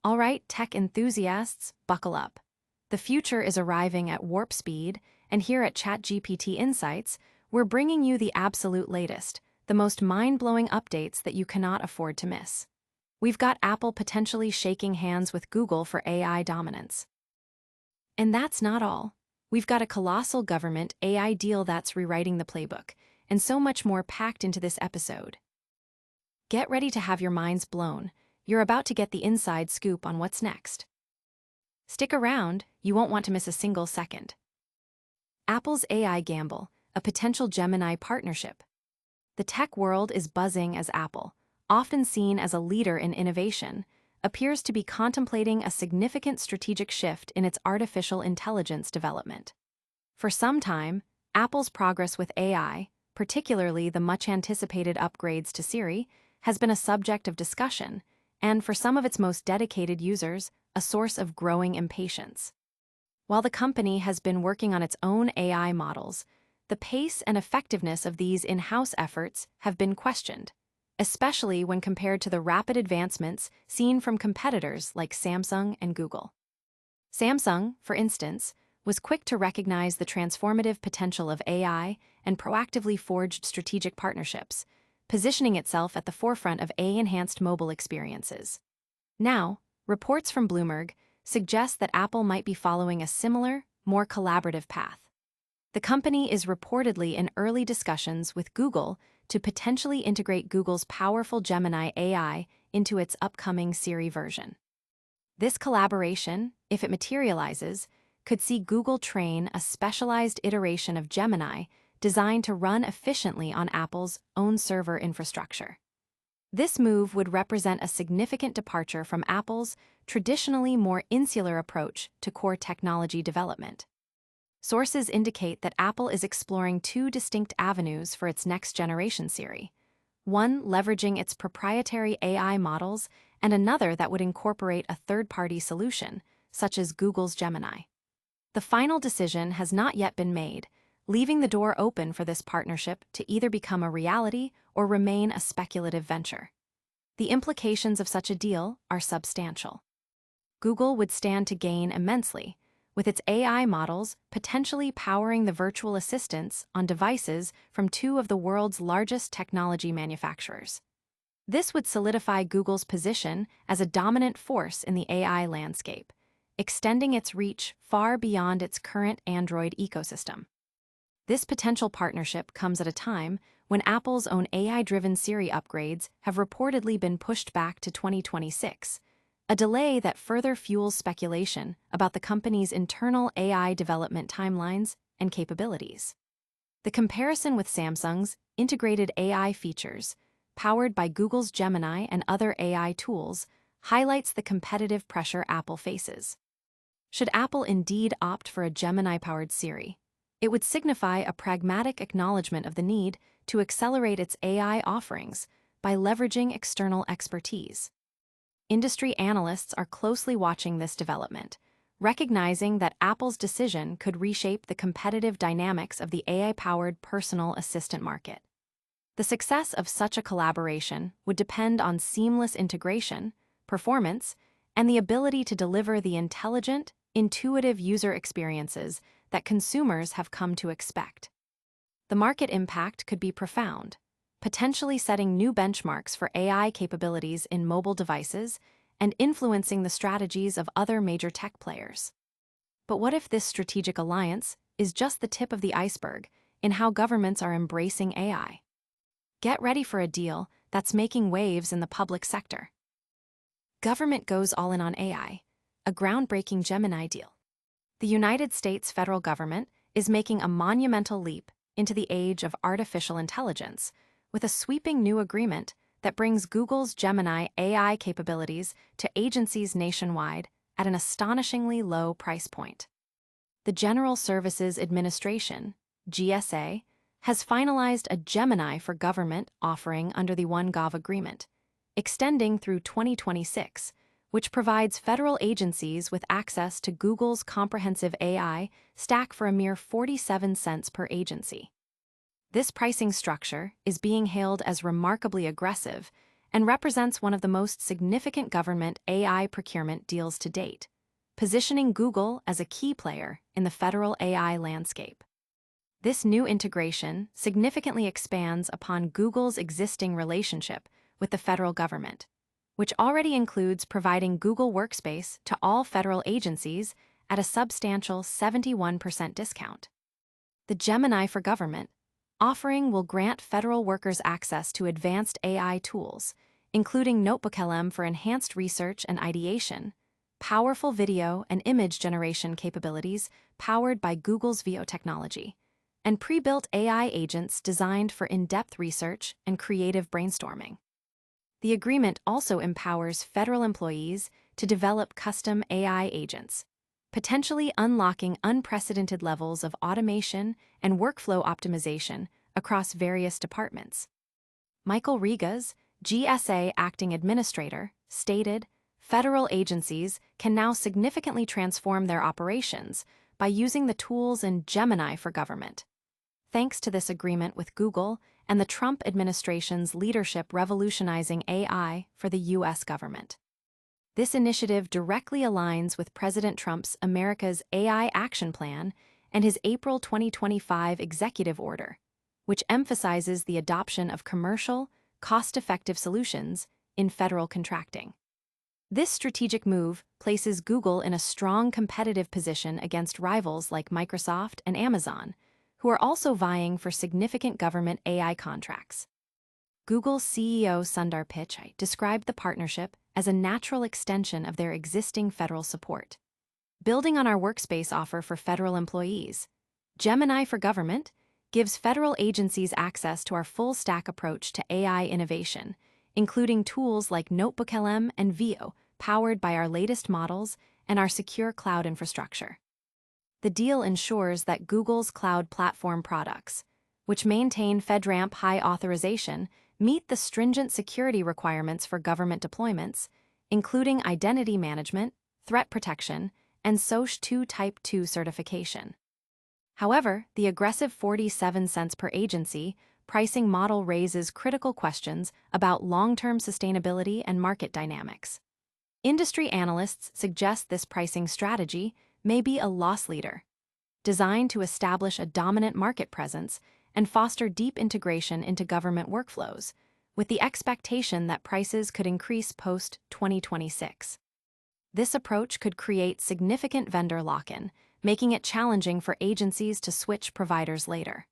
All right, tech enthusiasts, buckle up. The future is arriving at warp speed, and here at ChatGPT Insights, we're bringing you the absolute latest, the most mind-blowing updates that you cannot afford to miss. We've got Apple potentially shaking hands with Google for AI dominance. And that's not all. We've got a colossal government AI deal that's rewriting the playbook, and so much more packed into this episode. Get ready to have your minds blown. You're about to get the inside scoop on what's next. Stick around, you won't want to miss a single second. Apple's AI gamble, a potential Gemini partnership. The tech world is buzzing as Apple, often seen as a leader in innovation, appears to be contemplating a significant strategic shift in its artificial intelligence development. For some time, Apple's progress with AI, particularly the much-anticipated upgrades to Siri, has been a subject of discussion, and for some of its most dedicated users, a source of growing impatience. While the company has been working on its own AI models, the pace and effectiveness of these in-house efforts have been questioned, especially when compared to the rapid advancements seen from competitors like Samsung and Google. Samsung, for instance, was quick to recognize the transformative potential of AI and proactively forged strategic partnerships, positioning itself at the forefront of AI-enhanced mobile experiences. Now, reports from Bloomberg suggest that Apple might be following a similar, more collaborative path. The company is reportedly in early discussions with Google to potentially integrate Google's powerful Gemini AI into its upcoming Siri version. This collaboration, if it materializes, could see Google train a specialized iteration of Gemini designed to run efficiently on Apple's own server infrastructure. This move would represent a significant departure from Apple's traditionally more insular approach to core technology development. Sources indicate that Apple is exploring two distinct avenues for its next-generation Siri, one leveraging its proprietary AI models and another that would incorporate a third-party solution, such as Google's Gemini. The final decision has not yet been made, leaving the door open for this partnership to either become a reality or remain a speculative venture. The implications of such a deal are substantial. Google would stand to gain immensely, with its AI models potentially powering the virtual assistants on devices from two of the world's largest technology manufacturers. This would solidify Google's position as a dominant force in the AI landscape, extending its reach far beyond its current Android ecosystem. This potential partnership comes at a time when Apple's own AI-driven Siri upgrades have reportedly been pushed back to 2026, a delay that further fuels speculation about the company's internal AI development timelines and capabilities. The comparison with Samsung's integrated AI features, powered by Google's Gemini and other AI tools, highlights the competitive pressure Apple faces. Should Apple indeed opt for a Gemini-powered Siri, it would signify a pragmatic acknowledgement of the need to accelerate its AI offerings by leveraging external expertise. Industry analysts are closely watching this development, recognizing that Apple's decision could reshape the competitive dynamics of the AI-powered personal assistant market. The success of such a collaboration would depend on seamless integration, performance, and the ability to deliver the intelligent, intuitive user experiences that consumers have come to expect. The market impact could be profound, potentially setting new benchmarks for AI capabilities in mobile devices and influencing the strategies of other major tech players. But what if this strategic alliance is just the tip of the iceberg in how governments are embracing AI? Get ready for a deal that's making waves in the public sector. Government goes all in on AI, a groundbreaking Gemini deal. The United States federal government is making a monumental leap into the age of artificial intelligence with a sweeping new agreement that brings Google's Gemini AI capabilities to agencies nationwide at an astonishingly low price point. The General Services Administration, GSA, has finalized a Gemini for Government offering under the OneGov agreement, extending through 2026, which provides federal agencies with access to Google's comprehensive AI stack for a mere 47 cents per agency. This pricing structure is being hailed as remarkably aggressive and represents one of the most significant government AI procurement deals to date, positioning Google as a key player in the federal AI landscape. This new integration significantly expands upon Google's existing relationship with the federal government, which already includes providing Google Workspace to all federal agencies at a substantial 71% discount. The Gemini for Government offering will grant federal workers access to advanced AI tools, including NotebookLM for enhanced research and ideation, powerful video and image generation capabilities powered by Google's VO technology, and pre-built AI agents designed for in-depth research and creative brainstorming. The agreement also empowers federal employees to develop custom AI agents, potentially unlocking unprecedented levels of automation and workflow optimization across various departments. Michael Rigas, GSA Acting Administrator, stated, "Federal agencies can now significantly transform their operations by using the tools in Gemini for Government." Thanks to this agreement with Google and the Trump administration's leadership revolutionizing AI for the U.S. government. This initiative directly aligns with President Trump's America's AI Action Plan and his April 2025 executive order, which emphasizes the adoption of commercial, cost-effective solutions in federal contracting. This strategic move places Google in a strong competitive position against rivals like Microsoft and Amazon, who are also vying for significant government AI contracts. Google CEO Sundar Pichai described the partnership as a natural extension of their existing federal support. Building on our workspace offer for federal employees, Gemini for Government gives federal agencies access to our full-stack approach to AI innovation, including tools like NotebookLM and VO, powered by our latest models and our secure cloud infrastructure. The deal ensures that Google's cloud platform products, which maintain FedRAMP high authorization, meet the stringent security requirements for government deployments, including identity management, threat protection, and SOC 2 Type 2 certification. However, the aggressive 47 cents per agency pricing model raises critical questions about long-term sustainability and market dynamics. Industry analysts suggest this pricing strategy may be a loss leader, designed to establish a dominant market presence and foster deep integration into government workflows, with the expectation that prices could increase post-2026. This approach could create significant vendor lock-in, making it challenging for agencies to switch providers later.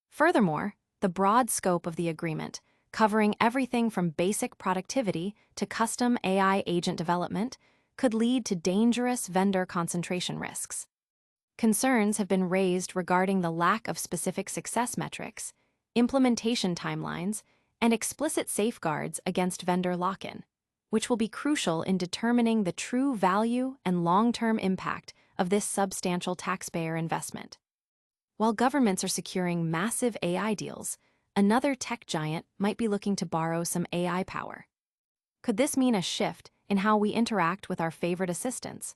Furthermore, the broad scope of the agreement, covering everything from basic productivity to custom AI agent development, could lead to dangerous vendor concentration risks. Concerns have been raised regarding the lack of specific success metrics, implementation timelines, and explicit safeguards against vendor lock-in, which will be crucial in determining the true value and long-term impact of this substantial taxpayer investment. While governments are securing massive AI deals, another tech giant might be looking to borrow some AI power. Could this mean a shift in how we interact with our favorite assistants?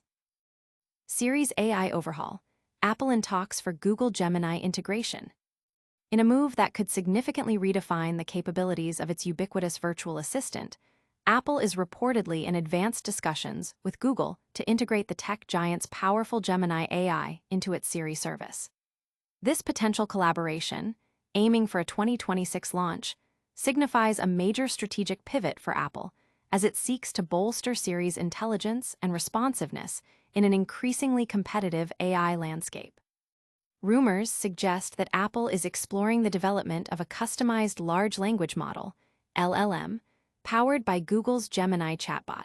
Siri's AI overhaul, Apple in talks for Google Gemini integration. In a move that could significantly redefine the capabilities of its ubiquitous virtual assistant, Apple is reportedly in advanced discussions with Google to integrate the tech giant's powerful Gemini AI into its Siri service. This potential collaboration, aiming for a 2026 launch, signifies a major strategic pivot for Apple as it seeks to bolster Siri's intelligence and responsiveness in an increasingly competitive AI landscape. Rumors suggest that Apple is exploring the development of a customized large language model, LLM, powered by Google's Gemini chatbot,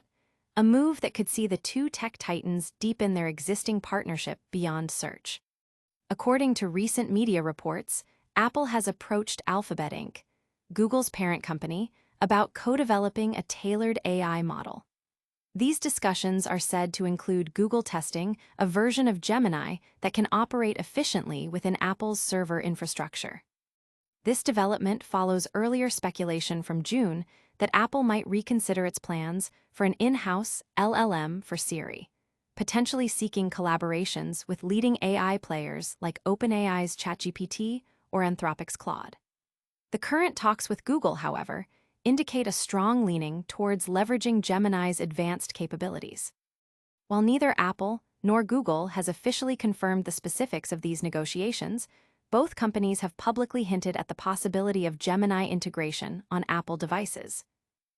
a move that could see the two tech titans deepen their existing partnership beyond search. According to recent media reports, Apple has approached Alphabet Inc., Google's parent company, about co-developing a tailored AI model. These discussions are said to include Google testing a version of Gemini that can operate efficiently within Apple's server infrastructure. This development follows earlier speculation from June that Apple might reconsider its plans for an in-house LLM for Siri, potentially seeking collaborations with leading AI players like OpenAI's ChatGPT or Anthropic's Claude. The current talks with Google, however, indicate a strong leaning towards leveraging Gemini's advanced capabilities. While neither Apple nor Google has officially confirmed the specifics of these negotiations, both companies have publicly hinted at the possibility of Gemini integration on Apple devices.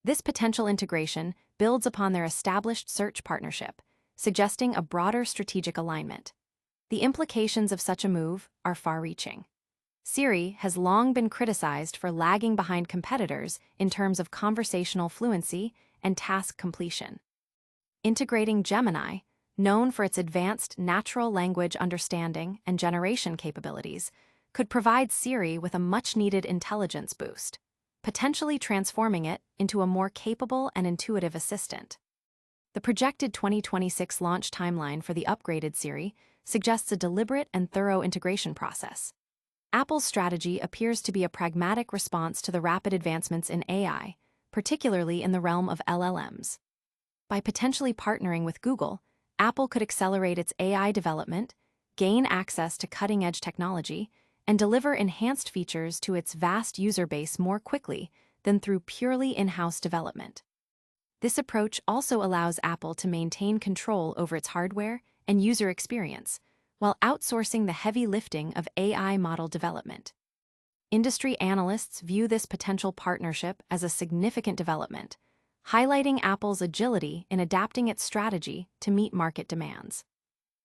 This potential integration builds upon their established search partnership, suggesting a broader strategic alignment. The implications of such a move are far-reaching. Siri has long been criticized for lagging behind competitors in terms of conversational fluency and task completion. Integrating Gemini, known for its advanced natural language understanding and generation capabilities, could provide Siri with a much-needed intelligence boost, potentially transforming it into a more capable and intuitive assistant. The projected 2026 launch timeline for the upgraded Siri suggests a deliberate and thorough integration process. Apple's strategy appears to be a pragmatic response to the rapid advancements in AI, particularly in the realm of LLMs. By potentially partnering with Google, Apple could accelerate its AI development, gain access to cutting-edge technology, and deliver enhanced features to its vast user base more quickly than through purely in-house development. This approach also allows Apple to maintain control over its hardware and user experience, while outsourcing the heavy lifting of AI model development. Industry analysts view this potential partnership as a significant development, highlighting Apple's agility in adapting its strategy to meet market demands.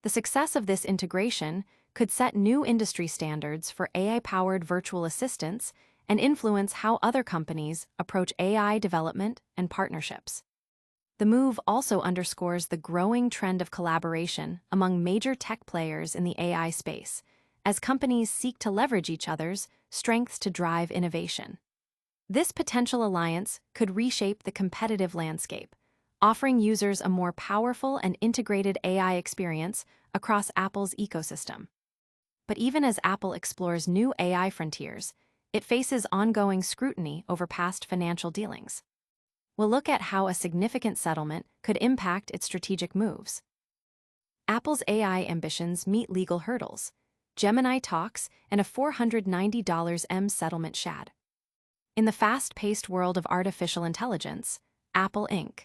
The success of this integration could set new industry standards for AI-powered virtual assistants and influence how other companies approach AI development and partnerships. The move also underscores the growing trend of collaboration among major tech players in the AI space, as companies seek to leverage each other's strengths to drive innovation. This potential alliance could reshape the competitive landscape, offering users a more powerful and integrated AI experience across Apple's ecosystem. But even as Apple explores new AI frontiers, it faces ongoing scrutiny over past financial dealings. We'll look at how a significant settlement could impact its strategic moves. Apple's AI ambitions meet legal hurdles, Gemini talks, and a $490 settlement shad. In the fast-paced world of artificial intelligence, Apple Inc.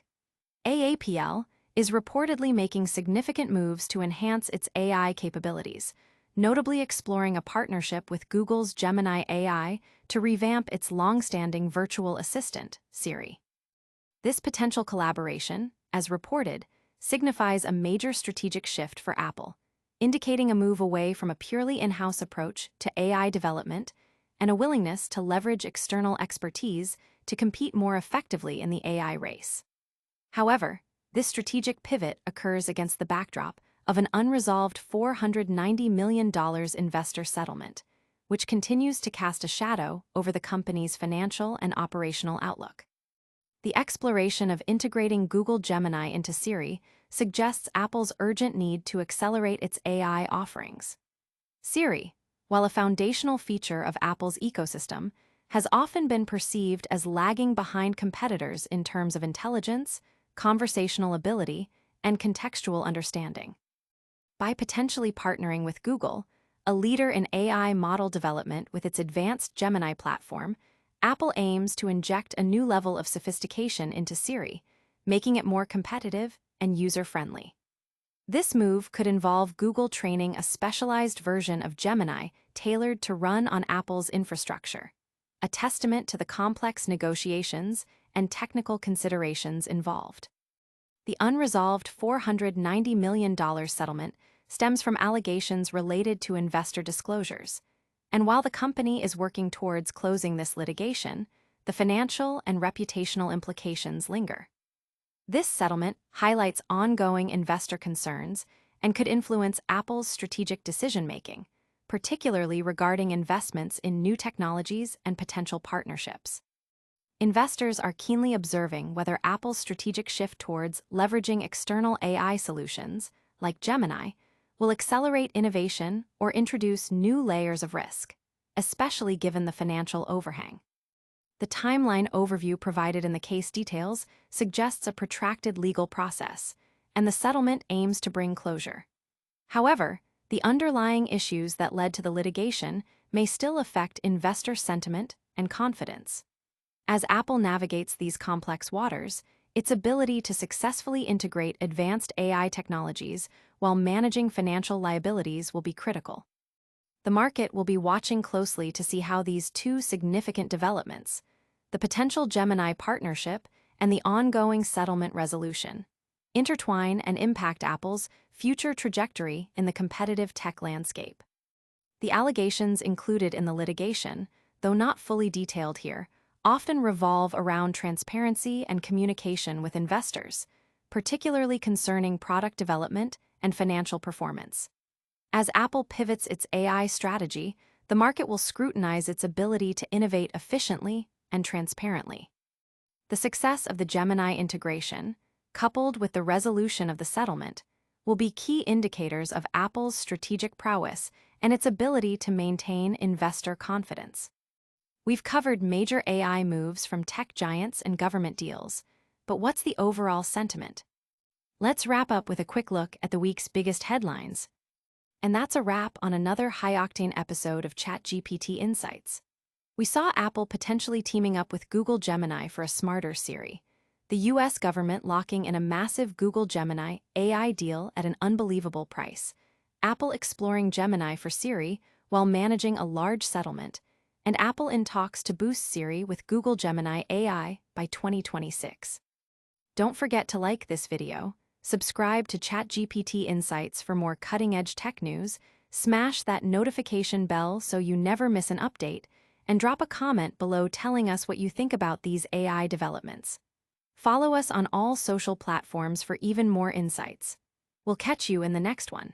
AAPL is reportedly making significant moves to enhance its AI capabilities, notably exploring a partnership with Google's Gemini AI to revamp its long-standing virtual assistant, Siri. This potential collaboration, as reported, signifies a major strategic shift for Apple, indicating a move away from a purely in-house approach to AI development and a willingness to leverage external expertise to compete more effectively in the AI race. However, this strategic pivot occurs against the backdrop of an unresolved $490 million investor settlement, which continues to cast a shadow over the company's financial and operational outlook. The exploration of integrating Google Gemini into Siri suggests Apple's urgent need to accelerate its AI offerings. Siri, while a foundational feature of Apple's ecosystem, has often been perceived as lagging behind competitors in terms of intelligence, conversational ability, and contextual understanding. By potentially partnering with Google, a leader in AI model development with its advanced Gemini platform, Apple aims to inject a new level of sophistication into Siri, making it more competitive and user-friendly. This move could involve Google training a specialized version of Gemini tailored to run on Apple's infrastructure, a testament to the complex negotiations and technical considerations involved. The unresolved $490 million settlement stems from allegations related to investor disclosures, and while the company is working towards closing this litigation, the financial and reputational implications linger. This settlement highlights ongoing investor concerns and could influence Apple's strategic decision-making, particularly regarding investments in new technologies and potential partnerships. Investors are keenly observing whether Apple's strategic shift towards leveraging external AI solutions, like Gemini, will accelerate innovation or introduce new layers of risk, especially given the financial overhang. The timeline overview provided in the case details suggests a protracted legal process, and the settlement aims to bring closure. However, the underlying issues that led to the litigation may still affect investor sentiment and confidence. As Apple navigates these complex waters, its ability to successfully integrate advanced AI technologies while managing financial liabilities will be critical. The market will be watching closely to see how these two significant developments, the potential Gemini partnership and the ongoing settlement resolution, intertwine and impact Apple's future trajectory in the competitive tech landscape. The allegations included in the litigation, though not fully detailed here, often revolve around transparency and communication with investors, particularly concerning product development and financial performance. As Apple pivots its AI strategy, the market will scrutinize its ability to innovate efficiently and transparently. The success of the Gemini integration, coupled with the resolution of the settlement, will be key indicators of Apple's strategic prowess and its ability to maintain investor confidence. We've covered major AI moves from tech giants and government deals, but what's the overall sentiment? Let's wrap up with a quick look at the week's biggest headlines. And that's a wrap on another high-octane episode of ChatGPT Insights. We saw Apple potentially teaming up with Google Gemini for a smarter Siri, the US government locking in a massive Google Gemini AI deal at an unbelievable price, Apple exploring Gemini for Siri while managing a large settlement, and Apple in talks to boost Siri with Google Gemini AI by 2026. Don't forget to like this video, subscribe to ChatGPT Insights for more cutting-edge tech news, smash that notification bell so you never miss an update, and drop a comment below telling us what you think about these AI developments. Follow us on all social platforms for even more insights. We'll catch you in the next one.